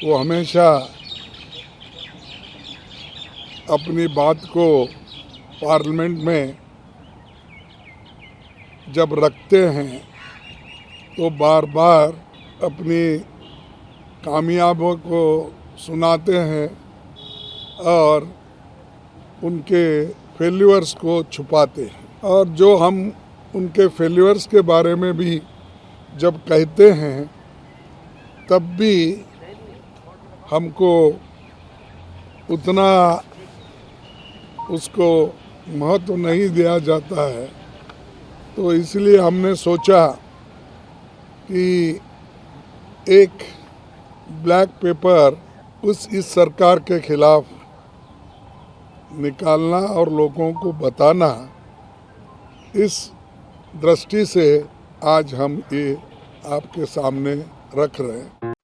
वो हमेशा अपनी बात को पार्लियामेंट में जब रखते हैं तो बार बार अपनी कामयाबियों को सुनाते हैं और उनके फेल्यूर्स को छुपाते हैं। और जो हम उनके फेल्यूर्स के बारे में भी जब कहते हैं तब भी हमको उतना उसको महत्व नहीं दिया जाता है। तो इसलिए हमने सोचा कि एक ब्लैक पेपर इस सरकार के खिलाफ निकालना और लोगों को बताना, इस दृष्टि से आज हम ये आपके सामने रख रहे हैं।